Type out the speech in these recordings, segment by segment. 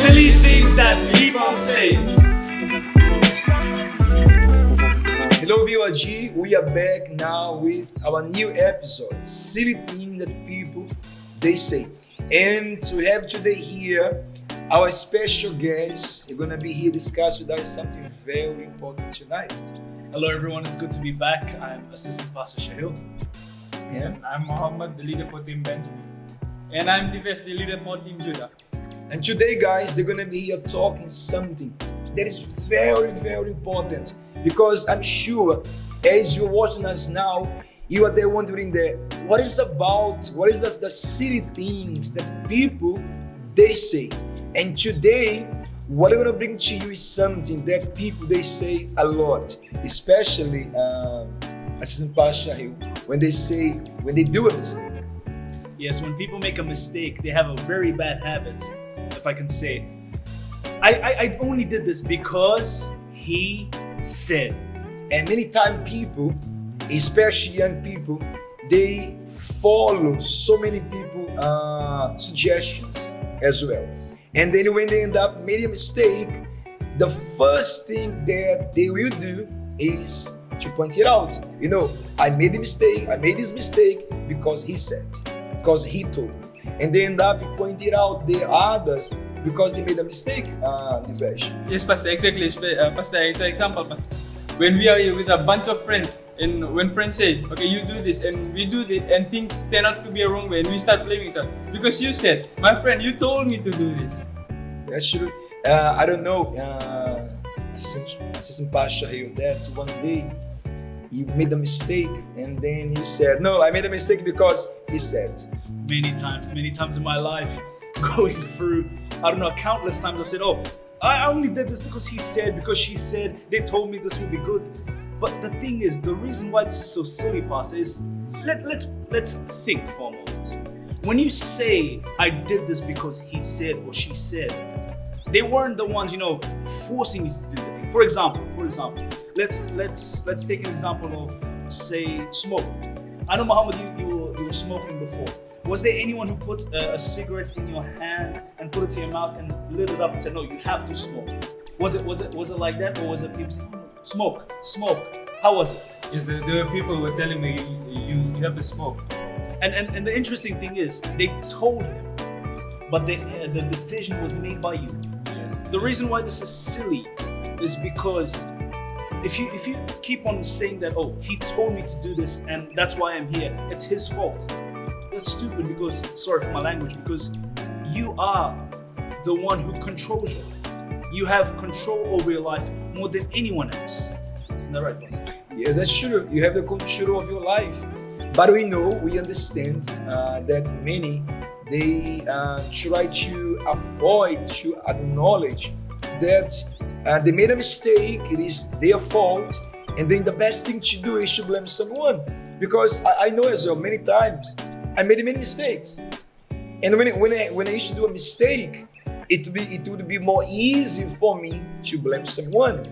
Silly things that people say. Hello VYG, we are back now with our new episode, Silly Things That People They Say. And to have today here, our special guest, you're gonna be here discuss with us something very important tonight. Hello everyone, it's good to be back. I'm Assistant Pastor Shahil. And I'm Mohammed, the leader for Team Benjamin. And I'm Divesh, the leader for Team Judah. And today, guys, they're gonna be here talking something that is very, very important, because I'm sure as you're watching us now, you are there wondering what is the silly things that people they say. And today, what I'm gonna bring to you is something that people they say a lot, especially Assistant Pastor Shahil, when they do a mistake. Yes, when people make a mistake, they have a very bad habit, if I can say. I only did this because he said. And many times people, especially young people, they follow so many people suggestions as well. And then when they end up making a mistake, the first thing that they will do is to point it out. You know, I made this mistake because he said, because he told me. And they end up pointing out the others because they made a mistake, Divesh. Yes, Pastor, exactly. Pastor, it's an example, Pastor. When we are with a bunch of friends, and when friends say, okay, you do this, and we do this, and things turn out to be a wrong way, and we start blaming each other. Because you said, my friend, you told me to do this. That's true. I don't know, Assistant Pastor Shahil, that one day you made a mistake, and then you said, no, I made a mistake because he said. Many times in my life, going through, I don't know, countless times I've said, oh, I only did this because he said, because she said, they told me this would be good. But the thing is, the reason why this is so silly, Pastor, is let's think for a moment. When you say, I did this because he said or she said, they weren't the ones, forcing you to do the thing. For example, let's take an example of, say, smoke. I know, Muhammad, you were smoking before. Was there anyone who put a cigarette in your hand and put it to your mouth and lit it up and said, no, you have to smoke? Was it like that, or was it people saying, smoke? How was it? Yes, there were people who were telling me, you have to smoke. And the interesting thing is, they told him, but the decision was made by you. Yes. The reason why this is silly is because if you keep on saying that, oh, he told me to do this and that's why I'm here, it's his fault. That's stupid, because, sorry for my language, because you are the one who controls your life. You have control over your life more than anyone else. Isn't that right, boss? Yeah, that's true. You have the control of your life. But we understand that many, they try to avoid to acknowledge that they made a mistake, it is their fault, and then the best thing to do is to blame someone. Because I know as well, many times, I made many mistakes. And when I used to do a mistake, it would be more easy for me to blame someone.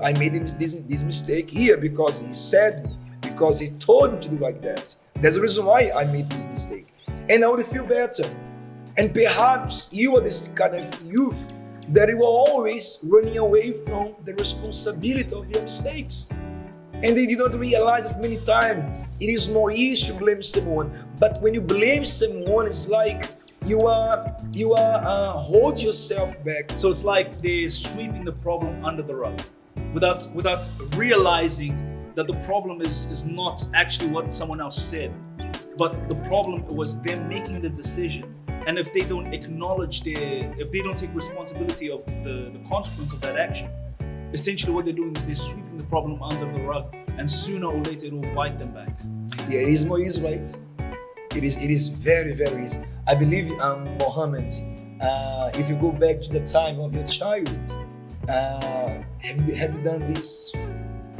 I made this mistake here because he said me, because he told me to do like that. There's a reason why I made this mistake. And I would feel better. And perhaps you are this kind of youth that you are always running away from the responsibility of your mistakes. And they did not realize that many times it is more easy to blame someone. But when you blame someone, it's like you are hold yourself back. So it's like they're sweeping the problem under the rug without realizing that the problem is not actually what someone else said, but the problem was them making the decision. And if they don't acknowledge if they don't take responsibility of the consequence of that action, essentially what they're doing is they're sweeping the problem under the rug, and sooner or later it will bite them back. Yeah, it is more easy, right? It is very, very easy. I believe, Mohammed, if you go back to the time of your childhood, have you done this?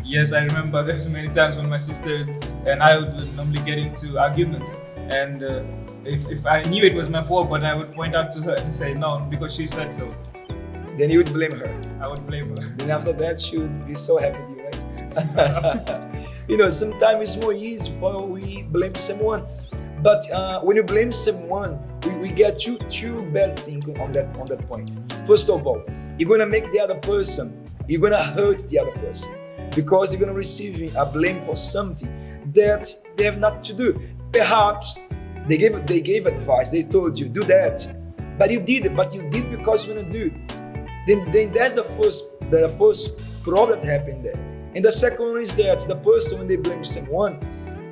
Yes, I remember there's many times when my sister and I would normally get into arguments, and if I knew it was my fault, but I would point out to her and say no, because she said so. Then you would blame her. I would blame her. Then after that, she would be so happy with you, right? Sometimes it's more easy for we blame someone. But when you blame someone, we get two bad things on that point. First of all, you're gonna make the other person, you're gonna hurt the other person, because you're gonna receive a blame for something that they have nothing to do. Perhaps they gave advice, they told you do that, but you did it, because you wanna do. Then that's the first problem that happened there. And the second one is that the person, when they blame someone,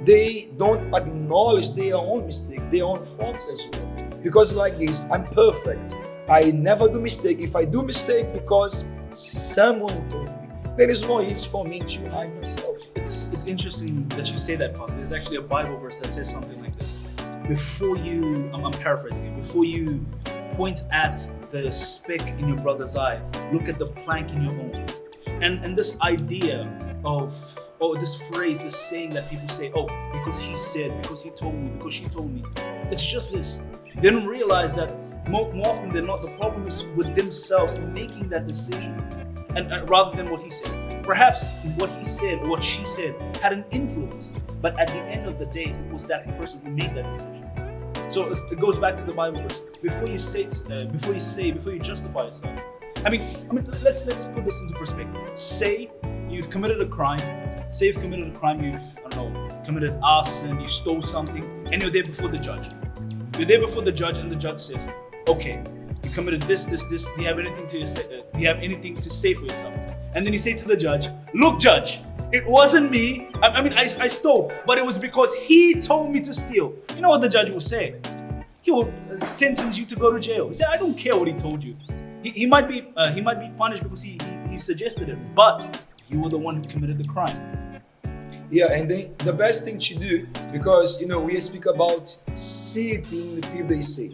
they don't acknowledge their own mistake, their own faults as well. Because like this, I'm perfect. I never do mistake. If I do mistake because someone told me, then it's more easy for me to hide myself. It's interesting that you say that, Pastor. There's actually a Bible verse that says something like this. Before you, I'm paraphrasing it, before you point at the speck in your brother's eye, look at the plank in your own. And this idea of, this phrase, this saying that people say, because he said, because he told me, because she told me. It's just this. They don't realize that more often than not, the problem is with themselves making that decision, and rather than what he said. Perhaps what he said or what she said had an influence, but at the end of the day, it was that person who made that decision. So it goes back to the Bible verse. Before you justify yourself. I mean, let's put this into perspective. Say you've committed a crime. You've committed arson, you stole something, and you're there before the judge. You're there before the judge, and the judge says, okay, you committed this. Do you have anything to say for yourself? And then you say to the judge, look, judge, it wasn't me. I stole, but it was because he told me to steal. You know what the judge will say? He will sentence you to go to jail. He said, I don't care what he told you. He might be punished because he suggested it, but you were the one who committed the crime. Yeah, and then the best thing to do, because we speak about seeing the people they say.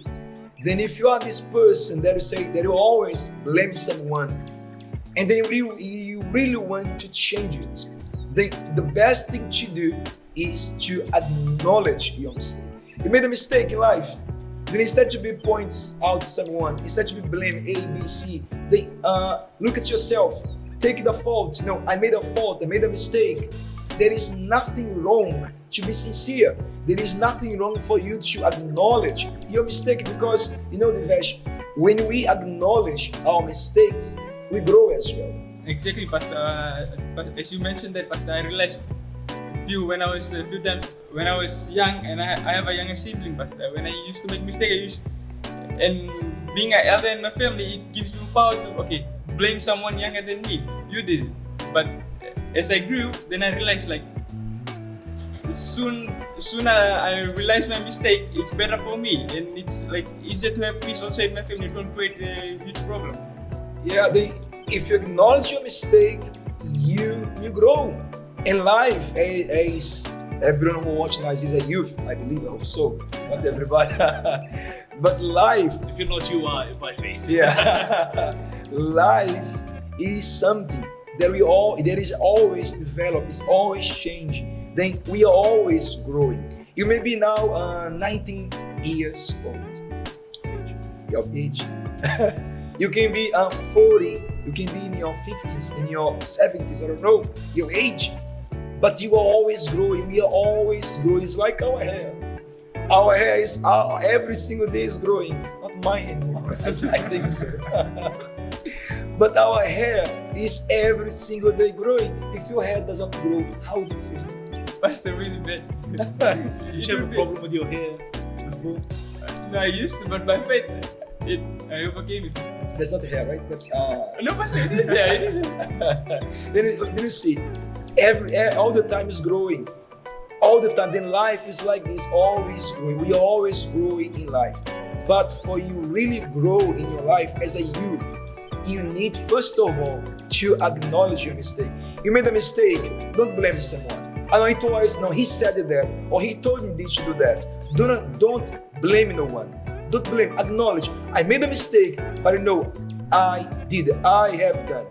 Then if you are this person that you always blame someone, and then you really want to change it, then the best thing to do is to acknowledge your mistake. You made a mistake in life. Then instead to be points out someone, instead to be blame A, B, C, then look at yourself. Take the fault. I made a fault. I made a mistake. There is nothing wrong to be sincere. There is nothing wrong for you to acknowledge your mistake, because Divesh, when we acknowledge our mistakes, we grow as well. Exactly, Pastor. As you mentioned that, Pastor, I realized a few times when I was young, and I have a younger sibling, Pastor. When I used to make mistake, and being an elder in my family, it gives me power to blame someone younger than me. You did it. But as I grew, then I realized soon I realized my mistake. It's better for me, and it's easier to have peace also in my family. It won't create a huge problem. Yeah, if you acknowledge your mistake, you grow. In life, as everyone who watches us is a youth, I believe, I hope so. Not everybody. But life, if you're not, you are by faith. Yeah. Life is something that there is always develop, it's always changing. Then we are always growing. You may be now 19 years old. Of age. You can be 40, you can be in your 50s, in your 70s, I don't know, your age. But you are always growing, we are always growing. It's like our hair. Our hair is every single day is growing. Not mine anymore, I think so. But our hair is every single day growing. If your hair doesn't grow, how do you feel? Pastor, really bad. Did you have a problem with your hair before? No, I used to, but by faith, I overcame it. That's not the hair, right? That's No, Pastor, it is hair. It is hair. Then you see, all the time is growing. All the time. Then life is like this, always growing. We are always growing in life. But for you really grow in your life as a youth, you need first of all to acknowledge your mistake. You made a mistake, don't blame someone. I know it was, no, he said that, or he told me to do that. Don't blame no one. Don't blame, acknowledge. I made a mistake, but I did it. I have done,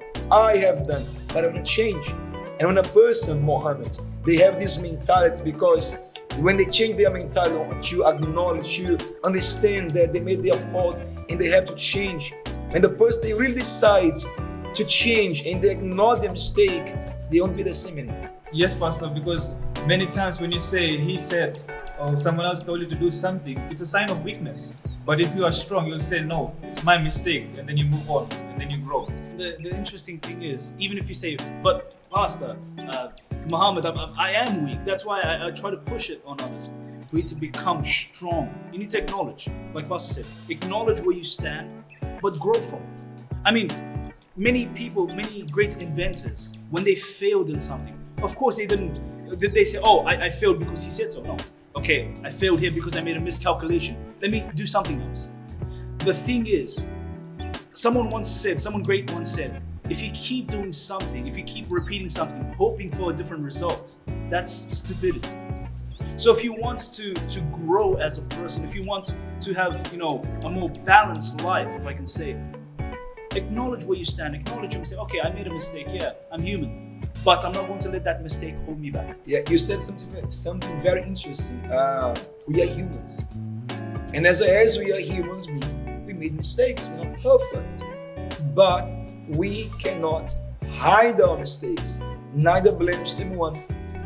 but I want to change. And when a person, Mohammed, they have this mentality, because when they change their mentality to acknowledge, to understand that they made their fault and they have to change. And the person, they really decide to change and they acknowledge their mistake, they won't be the same anymore. Yes, Pastor, because many times when you say he said or someone else told you to do something, it's a sign of weakness. But if you are strong, you'll say, no, it's my mistake, and then you move on, and then you grow. The interesting thing is, even if you say, but Pastor, Muhammad, I am weak. That's why I try to push it on others. For you to become strong, you need to acknowledge, like Pastor said, acknowledge where you stand, but grow from it. I mean, many people, many great inventors, when they failed in something, of course they didn't, did they say, oh, I failed because he said so? No. Okay, I failed here because I made a miscalculation. Let me do something else. The thing is, someone great once said, if you keep doing something, if you keep repeating something, hoping for a different result, that's stupidity. So if you want to grow as a person, if you want to have, a more balanced life, if I can say, acknowledge where you stand, acknowledge your mistake. Okay, I made a mistake, yeah, I'm human, but I'm not going to let that mistake hold me back. Yeah, you said something very interesting. We are humans. And as we are humans, we made mistakes, we're not perfect. But we cannot hide our mistakes, neither blame someone.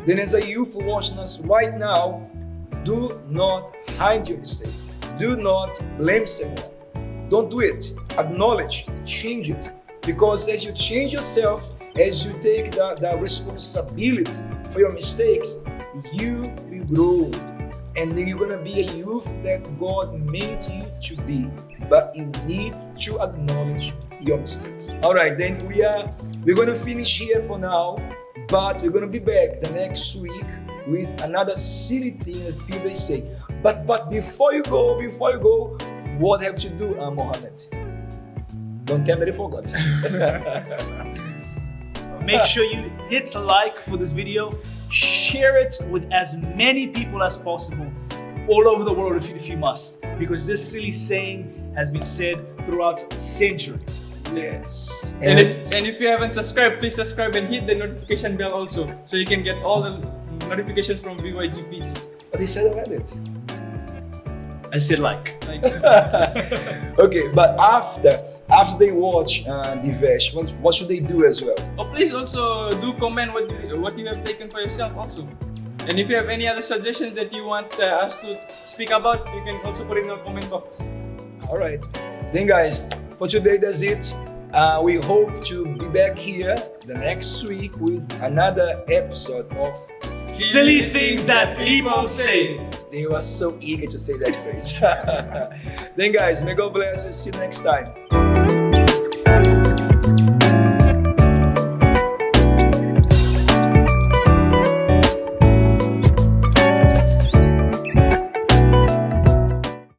Then as a youth watching us right now, do not hide your mistakes. Do not blame someone. Don't do it. Acknowledge, change it. Because as you change yourself, as you take the responsibility for your mistakes, you will grow. And then you're going to be a youth that God made you to be. But you need to acknowledge your mistakes. All right, then we're going to finish here for now. But we're going to be back the next week with another silly thing that people say. But before you go, what have to do, Mohammed? Don't tell me they forgot. Make sure you hit like for this video, share it with as many people as possible all over the world if you must, because this silly saying has been said throughout centuries. Yes. And if you haven't subscribed, please subscribe and hit the notification bell also, so you can get all the notifications from VYG Fiji. But they said I read it. I said like. Okay, but after they watch the Vesh, what should they do as well? Oh, please also do comment what you have taken for yourself also. And if you have any other suggestions that you want us to speak about, you can also put it in the comment box. All right. Then guys, for today that's it. We hope to be back here the next week with another episode of Silly Things That People Say. They were so eager to say that phrase. Then guys, may God bless you. See you next time.